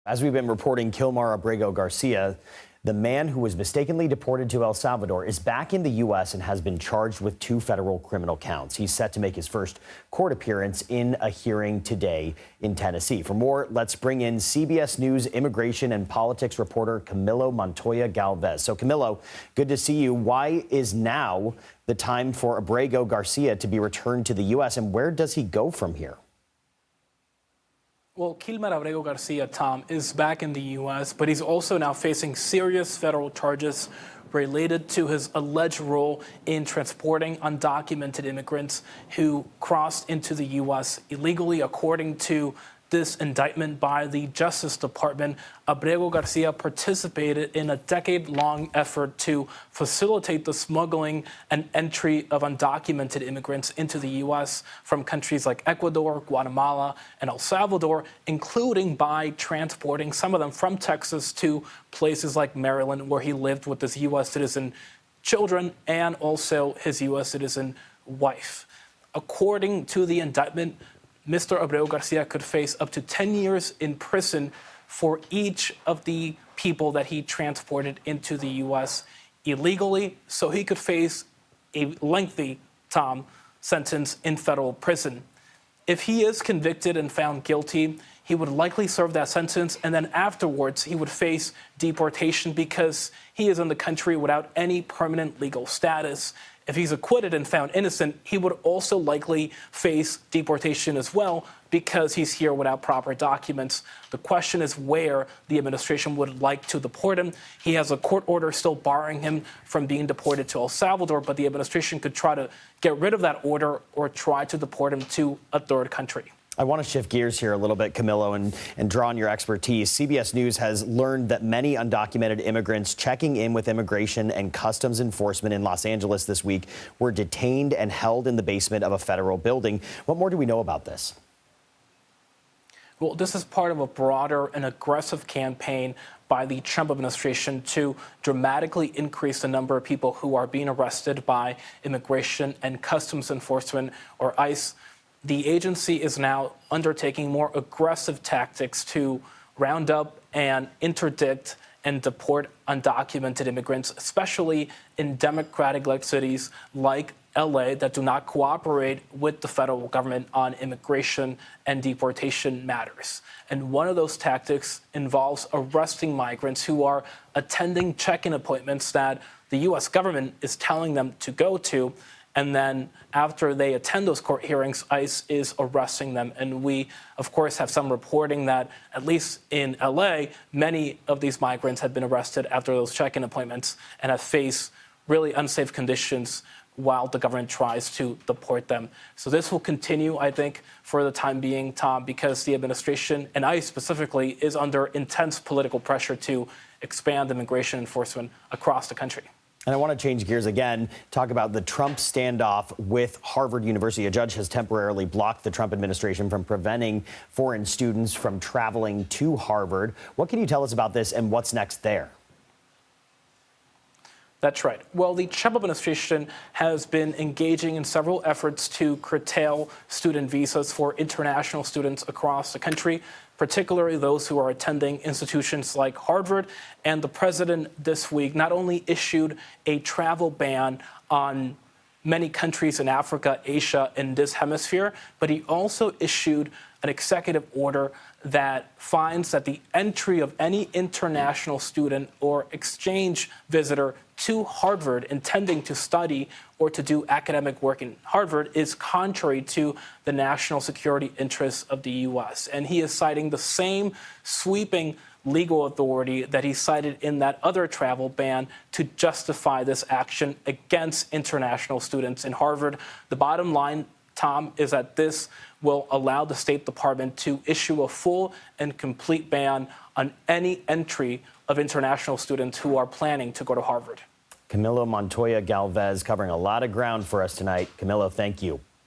As we've been reporting, Kilmar Abrego Garcia, the man who was mistakenly deported to El Salvador, is back in the U.S. and has been charged with 2 federal criminal counts. He's set to make his first court appearance in a hearing today in Tennessee. For more, let's bring in CBS News immigration and politics reporter Camilo Montoya-Galvez. So, Camilo, good to see you. Why is now the time for Abrego Garcia to be returned to the U.S., and where does he go from here? Well, Kilmar Abrego Garcia, Tom, is back in the U.S., but he's also now facing serious federal charges related to his alleged role in transporting undocumented immigrants who crossed into the U.S. illegally. According to this indictment by the Justice Department, Abrego Garcia participated in a decade-long effort to facilitate the smuggling and entry of undocumented immigrants into the U.S. from countries like Ecuador, Guatemala, and El Salvador, including by transporting some of them from Texas to places like Maryland, where he lived with his U.S. citizen children and also his U.S. citizen wife. According to the indictment, Mr. Abrego Garcia could face up to 10 years in prison for each of the people that he transported into the U.S. illegally, so he could face a lengthy, sentence in federal prison. If he is convicted and found guilty, he would likely serve that sentence, and then afterwards he would face deportation because he is in the country without any permanent legal status. If he's acquitted and found innocent, he would also likely face deportation as well because he's here without proper documents. The question is where the administration would like to deport him. He has a court order still barring him from being deported to El Salvador, but the administration could try to get rid of that order or try to deport him to a third country. I want to shift gears here a little bit, Camilo, and draw on your expertise. CBS News has learned that many undocumented immigrants checking in with Immigration and Customs Enforcement in Los Angeles this week were detained and held in the basement of a federal building. What more do we know about this? Well, this is part of a broader and aggressive campaign by the Trump administration to dramatically increase the number of people who are being arrested by Immigration and Customs Enforcement, or ICE. The agency is now undertaking more aggressive tactics to round up and interdict and deport undocumented immigrants, especially in Democratic-led cities like LA that do not cooperate with the federal government on immigration and deportation matters. And one of those tactics involves arresting migrants who are attending check-in appointments that the U.S. government is telling them to go to. And then after they attend those court hearings, ICE is arresting them. And we, of course, have some reporting that, at least in LA, many of these migrants have been arrested after those check-in appointments and have faced really unsafe conditions while the government tries to deport them. So this will continue, I think, for the time being, Tom, because the administration, and ICE specifically, is under intense political pressure to expand immigration enforcement across the country. And I want to change gears again, talk about the Trump standoff with Harvard University. A judge has temporarily blocked the Trump administration from preventing foreign students from traveling to Harvard. What can you tell us about this and what's next there? That's right. Well, the Trump administration has been engaging in several efforts to curtail student visas for international students across the country, particularly those who are attending institutions like Harvard. And the president this week not only issued a travel ban on many countries in Africa, Asia, and this hemisphere, but he also issued an executive order that finds that the entry of any international student or exchange visitor to Harvard intending to study or to do academic work in Harvard is contrary to the national security interests of the U.S. And he is citing the same sweeping legal authority that he cited in that other travel ban to justify this action against international students in Harvard. The bottom line, Tom, is that this will allow the State Department to issue a full and complete ban on any entry of international students who are planning to go to Harvard. Camilo Montoya-Galvez covering a lot of ground for us tonight. Camilo, thank you.